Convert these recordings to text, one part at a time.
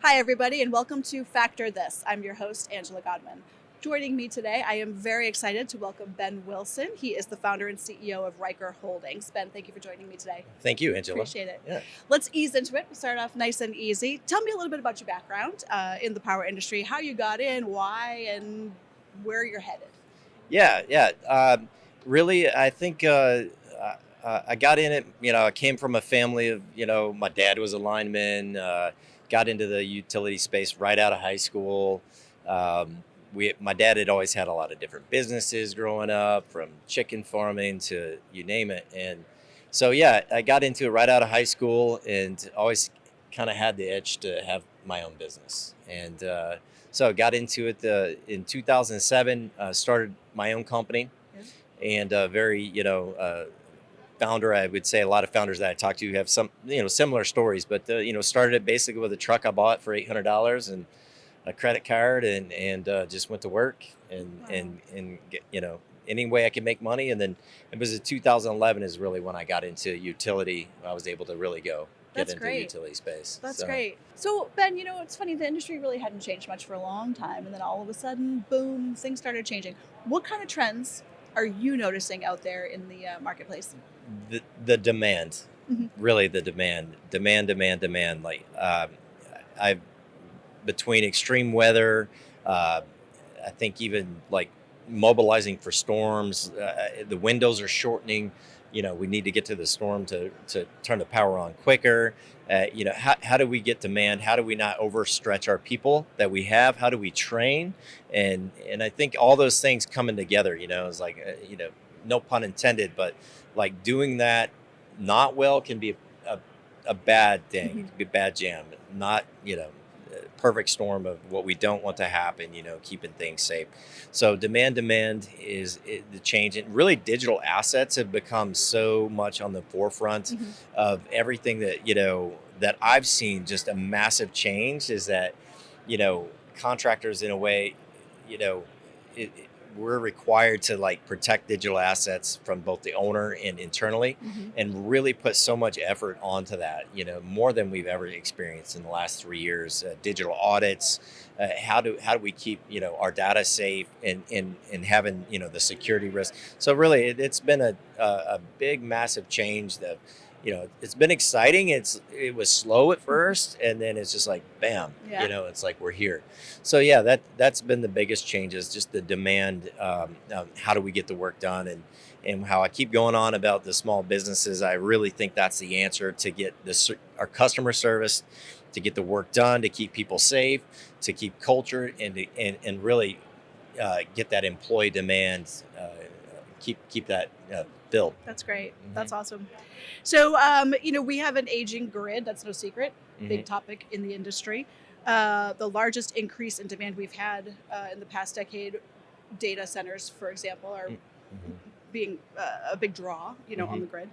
Hi, everybody, and welcome to Factor This. I'm your host, Angela Godman. Joining me today, I am very excited to welcome Ben Wilson. He is the founder and CEO of Ryker Holdings. Ben, thank you for joining me today. Thank you, Angela. Appreciate it. Yeah. Let's ease into it. We'll start off nice and easy. Tell me a little bit about your background in the power industry, how you got in, why, and where you're headed. Yeah. Really, I think I got in it. I came from a family of, my dad was a lineman. Got into the utility space right out of high school. My dad had always had a lot of different businesses growing up, from chicken farming to you name it. And so, yeah, I got into it right out of high school and always kind of had the itch to have my own business. And so I got into it in 2007, started my own company. Yeah. And very, founder, I would say a lot of founders that I talk to have some, similar stories, but, started it basically with a truck I bought for $800 and a credit card and just went to work and get, any way I could make money. And then it was in 2011 is really when I got into utility. I was able to really get That's into great. utility space. That's great. So, Ben, it's funny, the industry really hadn't changed much for a long time. And then all of a sudden, boom, things started changing. What kind of trends are you noticing out there in the marketplace? The demand, really the demand. Like I between extreme weather, I think even like mobilizing for storms, the windows are shortening. We need to get to the storm to turn the power on quicker. How do we get demand? How do we not overstretch our people that we have? How do we train? And I think all those things coming together, it's like, no pun intended, but like doing that not well can be a bad thing, it can be a bad jam, not, perfect storm of what we don't want to happen, keeping things safe. So demand is the change. And really digital assets have become so much on the forefront of everything that, that I've seen. Just a massive change is that, contractors in a way, we're required to like protect digital assets from both the owner and internally, and really put so much effort onto that, more than we've ever experienced in the last 3 years. Digital audits, how do we keep, our data safe and having, the security risk. So really it's been a big, massive change that, it's been exciting. It was slow at first, and then it's just like, bam, Yeah. it's like we're here. So yeah, that's been the biggest changes, just the demand. How do we get the work done, and how I keep going on about the small businesses. I really think that's the answer to get our customer service, to get the work done, to keep people safe, to keep culture, and really get that employee demand. Keep that filled. That's great. That's awesome. So, we have an aging grid. That's no secret. Big topic in the industry. The largest increase in demand we've had in the past decade, data centers, for example, are being a big draw, on the grid.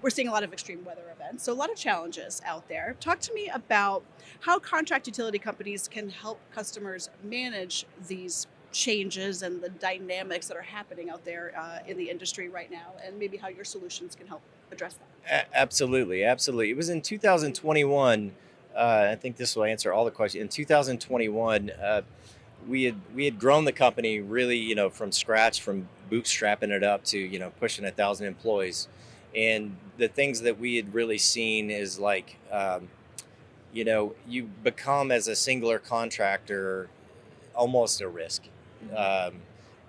We're seeing a lot of extreme weather events, so a lot of challenges out there. Talk to me about how contract utility companies can help customers manage these changes and the dynamics that are happening out there in the industry right now, and maybe how your solutions can help address that. Absolutely. It was in 2021. I think this will answer all the questions. In 2021, we had grown the company really, from scratch, from bootstrapping it up to, pushing 1,000 employees. And the things that we had really seen is like, you become, as a singular contractor, almost a risk.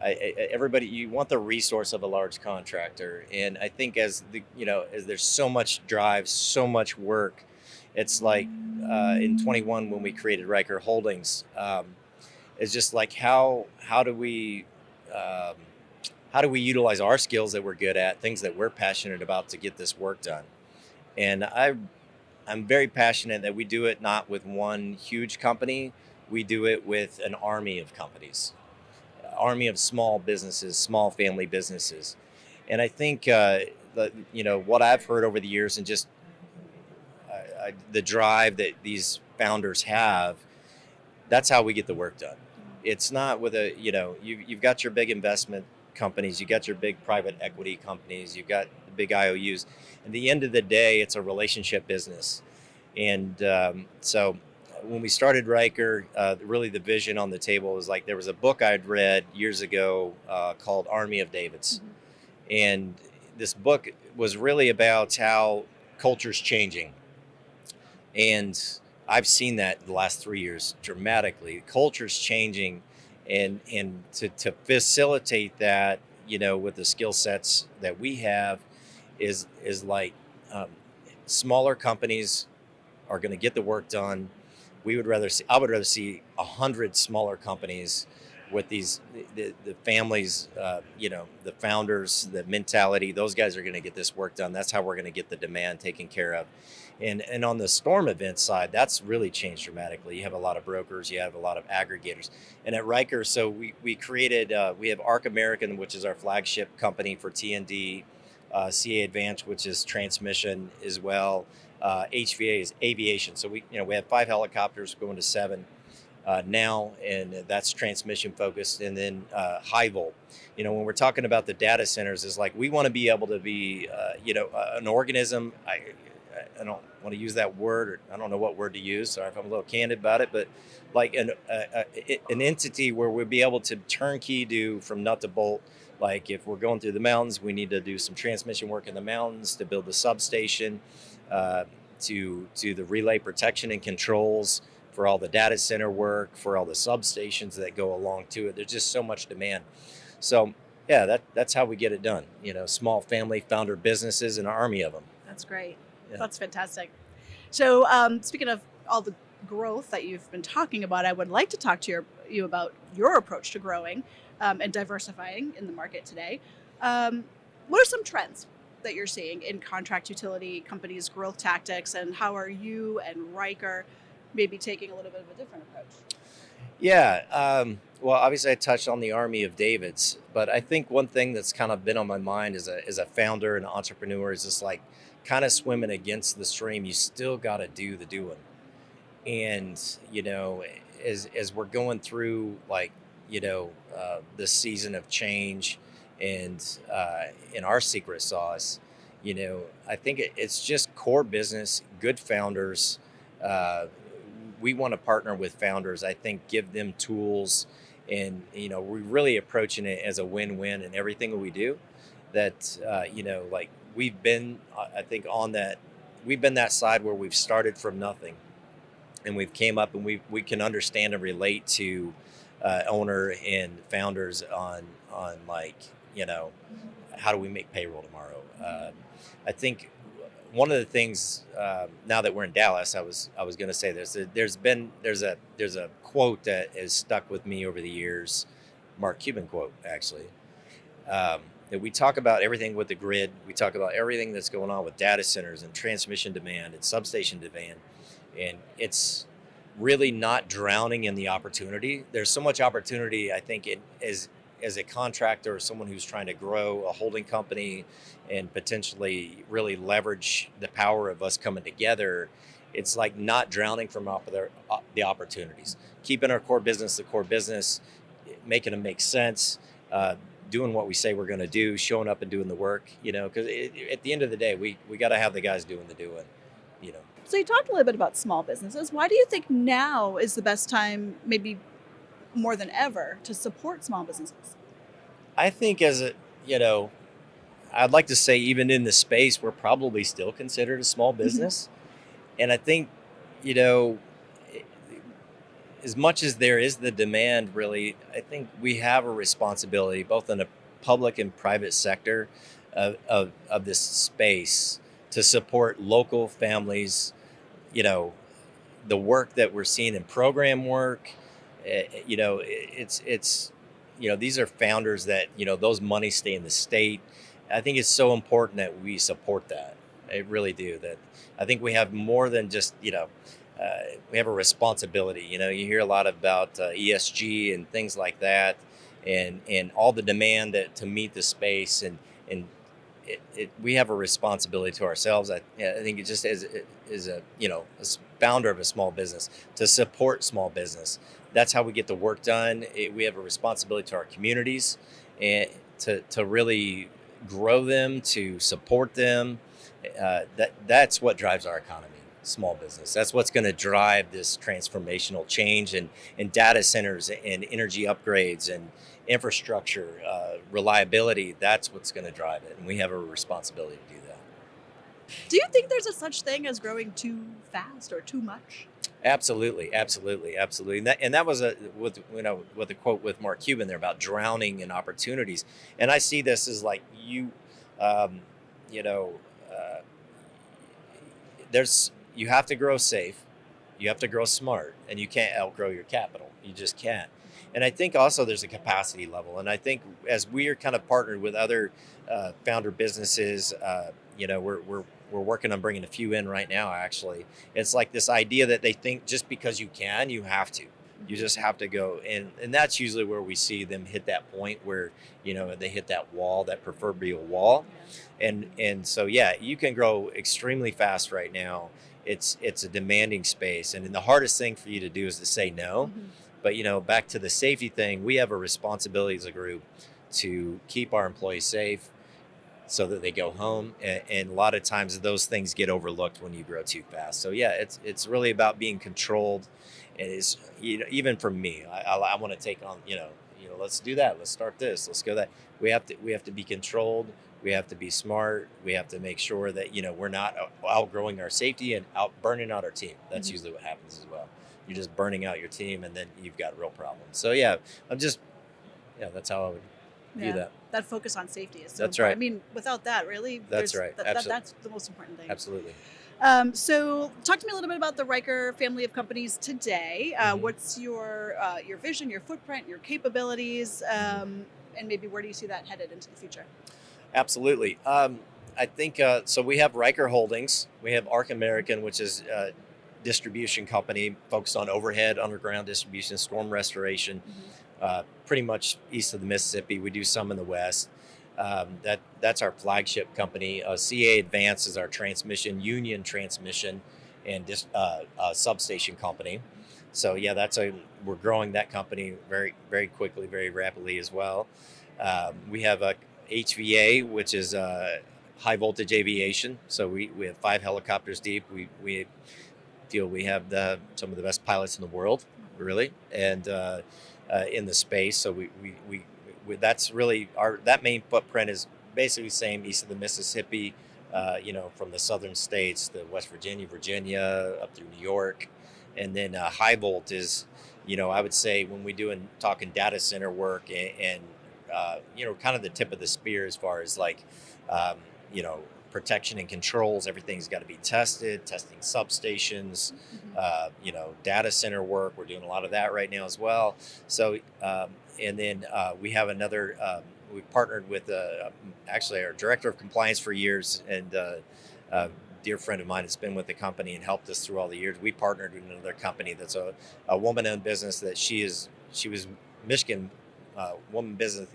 Everybody, you want the resource of a large contractor, and I think as there's so much drive, so much work, it's like in 21 when we created Ryker Holdings, it's just like how do we utilize our skills that we're good at, things that we're passionate about, to get this work done. And I'm very passionate that we do it not with one huge company, we do it with an army of companies. Army of small businesses, small family businesses. And I think what I've heard over the years, and just the drive that these founders have, that's how we get the work done. It's not with you've got your big investment companies, you got your big private equity companies, you've got the big IOUs. At the end of the day, it's a relationship business. And so when we started Ryker, really the vision on the table was like there was a book I'd read years ago called Army of Davids. Mhm. And this book was really about how culture's changing. And I've seen that the last 3 years dramatically. Culture's changing, and to facilitate that, with the skill sets that we have, is like um, smaller companies are going to get the work done. I would rather see 100 smaller companies with the families, the founders, the mentality. Those guys are going to get this work done. That's how we're going to get the demand taken care of. And on the storm event side, that's really changed dramatically. You have a lot of brokers, you have a lot of aggregators. And at Ryker, so we created, we have Arc American, which is our flagship company for T&D, CA Advanced, which is transmission as well. HVA is aviation. So we have 5 helicopters going to 7 now, and that's transmission focused. And then high volt. When we're talking about the data centers, is like we want to be able to be, an organism. I don't want to use that word, or I don't know what word to use. Sorry if I'm a little candid about it, but like an entity where we'll be able to turnkey do from nut to bolt. Like if we're going through the mountains, we need to do some transmission work in the mountains to build the substation, to the relay protection and controls for all the data center work, for all the substations that go along to it. There's just so much demand. So yeah, that's how we get it done. Small family founder businesses, an army of them. That's great. Yeah. That's fantastic. So, speaking of all the growth that you've been talking about, I would like to talk to you about your approach to growing and diversifying in the market today. What are some trends that you're seeing in contract utility companies' growth tactics, and how are you and Ryker maybe taking a little bit of a different approach? Yeah. Well, obviously, I touched on the Army of Davids, but I think one thing that's kind of been on my mind as a founder and an entrepreneur is just like kind of swimming against the stream. You still got to do the doing. And, as we're going through like, this season of change and in our secret sauce, I think it's just core business, good founders. Uh, we want to partner with founders. I think give them tools, and we're really approaching it as a win-win in everything that we do. That like we've been, I think on that, we've been that side where we've started from nothing, and we've came up, and we can understand and relate to owner and founders on like how do we make payroll tomorrow. I think one of the things, now that we're in Dallas, I was going to say this. There's a quote that has stuck with me over the years, Mark Cuban quote actually, that we talk about everything with the grid. We talk about everything that's going on with data centers and transmission demand and substation demand, and it's really not drowning in the opportunity. There's so much opportunity, I think, as a contractor or someone who's trying to grow a holding company and potentially really leverage the power of us coming together. It's like not drowning from the opportunities, keeping our core business the core business, making them make sense, doing what we say we're going to do, showing up and doing the work, because at the end of the day, we got to have the guys doing the doing, So you talked a little bit about small businesses. Why do you think now is the best time, maybe more than ever, to support small businesses? I think I'd like to say even in the space, we're probably still considered a small business. And I think, you know, as much as there is the demand, really, I think we have a responsibility, both in the public and private sector of this space, to support local families, the work that we're seeing in program work. It's these are founders that, those money stay in the state. I think it's so important that we support that. I really do. That I think we have more than just, we have a responsibility. You hear a lot about ESG and things like that, and all the demand to meet the space, and we have a responsibility to ourselves. I think it just is a founder of a small business to support small business. That's how we get the work done. We have a responsibility to our communities and to really grow them, to support them. That's what drives our economy. small business. That's what's going to drive this transformational change in data centers and energy upgrades and infrastructure, reliability. That's what's going to drive it. And we have a responsibility to do that. Do you think there's a such thing as growing too fast or too much? Absolutely, absolutely, absolutely. And that was a with the quote with Mark Cuban there about drowning in opportunities. And I see this as like um, you know, uh, you have to grow safe, you have to grow smart, and you can't outgrow your capital. You just can't. And I think also there's a capacity level. And I think as we are kind of partnered with other founder businesses, we're working on bringing a few in right now. Actually, it's like this idea that they think just because you can, you have to. You just have to go, and that's usually where we see them hit that point where they hit that wall, that proverbial wall, and so yeah, you can grow extremely fast right now. It's a demanding space, and the hardest thing for you to do is to say no. Mhm. But back to the safety thing, we have a responsibility as a group to keep our employees safe so that they go home. And a lot of times those things get overlooked when you grow too fast. So yeah, it's really about being controlled. And it's even for me, I want to take on let's do that. Let's start this. Let's go that. We have to be controlled. We have to be smart. We have to make sure that we're not outgrowing our safety and out burning out our team. That's Mhm. usually what happens as well. You're just burning out your team, and then you've got real problems. So yeah, I'm just that's how I would view Yeah, that. that focus on safety is so That's important. right. I mean, without that, really, That's right. that's the most important thing. Absolutely. So, talk to me a little bit about the Ryker family of companies today. Hmm. What's your vision, your footprint, your capabilities, Hmm. and maybe where do you see that headed into the future? Absolutely. I think so. We have Ryker Holdings. We have Arc American, which is a distribution company focused on overhead, underground distribution, storm restoration, Hmm. pretty much east of the Mississippi. We do some in the west. That's our flagship company. CA Advance is our transmission, union transmission, and substation company. So yeah, we're growing that company very very quickly, very rapidly as well. We have a HVA, which is high voltage aviation. So we have 5 helicopters deep. We feel we have some of the best pilots in the world, really, and in the space. So that's really that main footprint is basically the same east of the Mississippi. From the southern states, the West Virginia, Virginia, up through New York, and then high volt is, I would say when we talking data center work and kind of the tip of the spear as far as like, um, you know, protection and controls. Everything's got to be testing substations, Hmm. data center work. We're doing a lot of that right now as well. So, and then we have another, we partnered with actually our director of compliance for years and dear friend of mine has been with the company and helped us through all the years. We partnered with another company that's a woman-owned business that she was Michigan woman business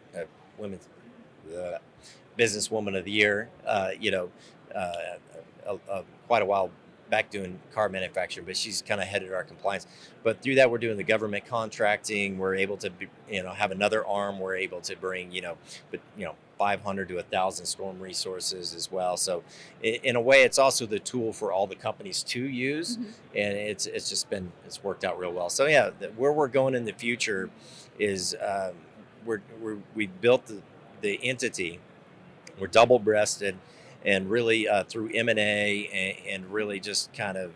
women businesswoman of the year. Uh, Quite a while back doing car manufacturing, but she's kind of headed our compliance. But through that, we're doing the government contracting. We're able to, have another arm. We're able to bring, 500 to 1,000 storm resources as well. So, in a way, it's also the tool for all the companies to use, Hmm. and it's worked out real well. So yeah, where we're going in the future is we built the entity. We're double breasted, and really through M&A and really just kind of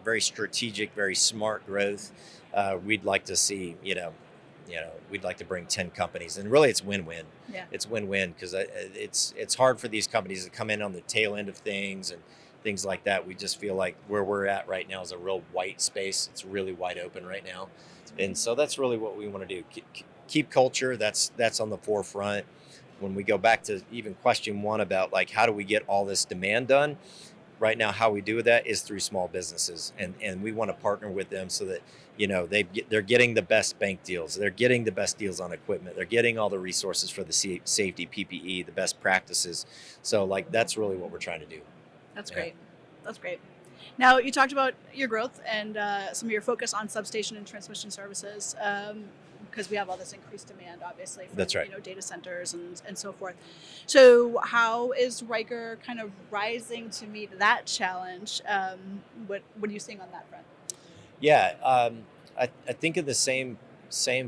very strategic, very smart growth. We'd like to see, we'd like to bring 10 companies, and really it's win-win. Yeah. It's win-win because it's hard for these companies to come in on the tail end of things and things like that. We just feel like where we're at right now is a real white space. It's really wide open right now, and so that's really what we want to do. Keep culture. That's on the forefront. When we go back to even question one about like how do we get all this demand done right now, how we do that is through small businesses, and we want to partner with them so that they're getting the best bank deals, they're getting the best deals on equipment, they're getting all the resources for the safety PPE, the best practices. So like that's really what we're trying to do. That's Yeah. great. That's great. Now, you talked about your growth and some of your focus on substation and transmission services. because we have all this increased demand, obviously, from That's right. data centers and so forth. So how is Riker kind of rising to meet that challenge? What are you seeing on that front? Yeah, I think of the same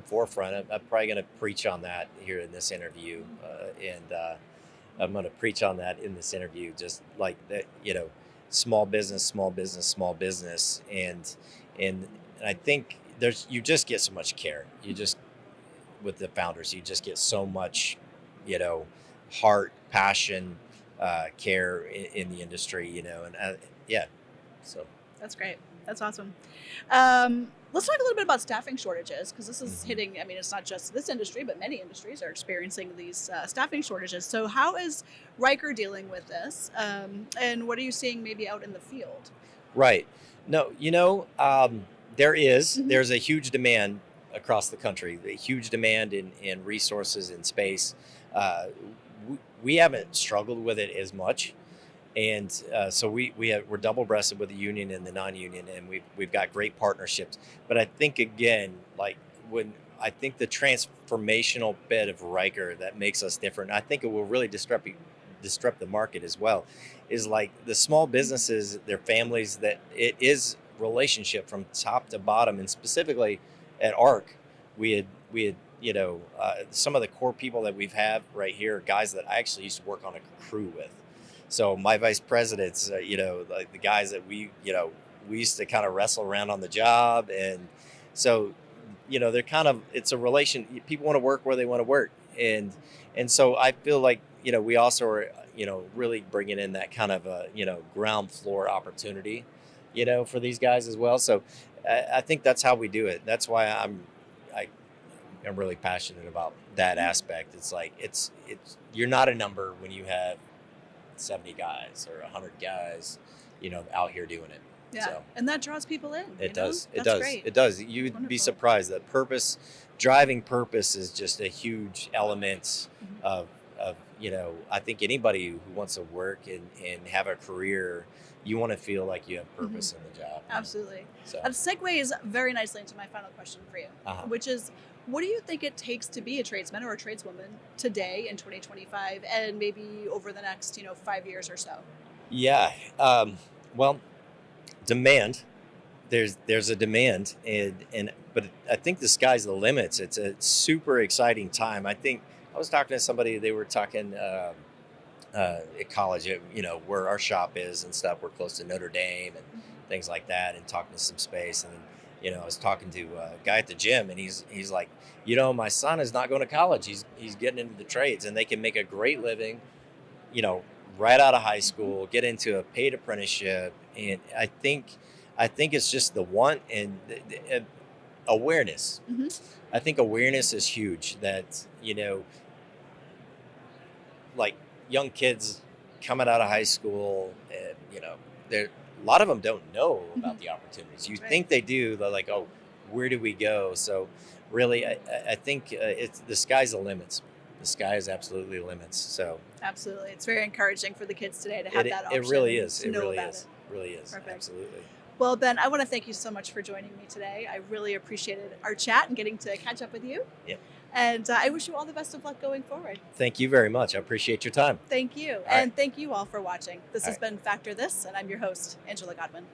forefront. I'm probably going to preach on that here in this interview, and I'm going to preach on that in this interview. Just like that, small business, small business, small business, and I think you just get so much care. You just with the founders, you just get so much, you know, heart, passion, care in the industry. And yeah, so. That's great. That's awesome. Let's talk a little bit about staffing shortages, because this is Mhm. hitting. I mean, it's not just this industry, but many industries are experiencing these staffing shortages. So, how is Riker dealing with this? And what are you seeing maybe out in the field? Right. No, Hmm. there's a huge demand across the country, a huge demand in resources in space. Uh, we haven't struggled with it as much, and so we're double breasted with the union and the non-union, and we've got great partnerships. But I think again, like when I think the transformational bit of Riker that makes us different, I think it will really disrupt the market as well, is like the small businesses, their families, that it is relationship from top to bottom, and specifically at ARC, we had some of the core people that we've had right here are guys that I actually used to work on a crew with. So my vice presidents, like the guys that we used to kind of wrestle around on the job, and so they're kind of it's a relation. People want to work where they want to work, and so I feel like we also are really bringing in that kind of a ground floor opportunity, for these guys as well. So I think that's how we do it. That's why I am really passionate about that aspect. It's like it's you're not a number when you have 70 guys or 100 guys, out here doing it. Yeah, So and that draws people in. it does. It That's does. great. It does. That's You'd be wonderful. surprised that driving purpose is just a huge element Mhm. of I think anybody who wants to work and have a career, you want to feel like you have Mhm. purpose in the job. Absolutely. So, That segues very nicely into my final question for you, uh which is, what do you think it takes to be a tradesman or a tradeswoman today in 2025, and maybe over the next 5 years or so? yeah. Well, demand. There's a demand, and but I think the sky's the limits. It's a super exciting time. I think I was talking to somebody. They were talking at college, where our shop is and stuff. We're close to Notre Dame and Mhm. things like that, and talking to some space. And then, I was talking to a guy at the gym, and he's like, my son is not going to college. He's getting into the trades, and they can make a great living, you know, right out of high Mhm. school, get into a paid apprenticeship, and I think it's just the want and awareness. Mhm. I think awareness is huge. That like young kids coming out of high school, and there a lot of them don't know Mhm. about the opportunities. You That's right. think they do. They're like, oh, where do we go? So really, I think it's the sky's the limits. The sky is absolutely the limits. So Absolutely. It's very encouraging for the kids today to have it that it option really and is. to It know really about it. is. Really is. Perfect. Absolutely. Well, Ben, I want to thank you so much for joining me today. I really appreciated our chat and getting to catch up with you. Yeah. And I wish you all the best of luck going forward. Thank you very much. I appreciate your time. Thank you. All right. And thank you all for watching. This All has right. been Factor This, and I'm your host, Angela Godwin.